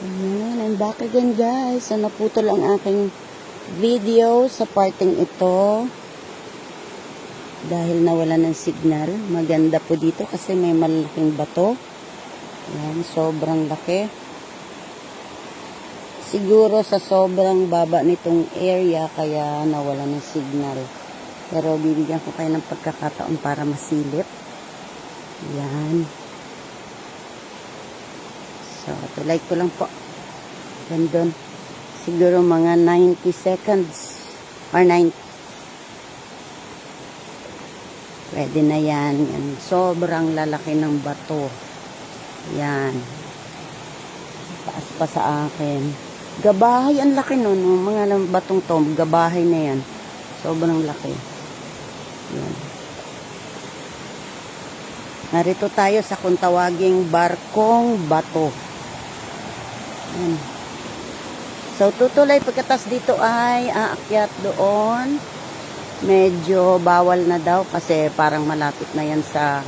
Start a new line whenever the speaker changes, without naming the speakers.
Ayan, I'm back again guys. So, naputol ang aking video sa parting ito. Dahil nawala ng signal. Maganda po dito kasi may malaking bato. Ayan, sobrang laki. Siguro sa sobrang baba nitong area kaya nawala ng signal. Pero bibigyan ko kayo ng pagkakataon para masilip. Ayan. So, tulay ko lang po. Gandun. Siguro mga 90 seconds. Or 90. Pwede na yan. Yan. Sobrang lalaki ng bato. Yan. Taas pa sa akin. Gabahay. Ang laki nun. Mga batong to. Gabahay na yan. Sobrang laki. Yan. Narito tayo sa kung tawaging Barkong Bato. Yan. So, tutulay pagkatas dito ay aakyat doon. Medyo bawal na daw kasi parang malapit na yan sa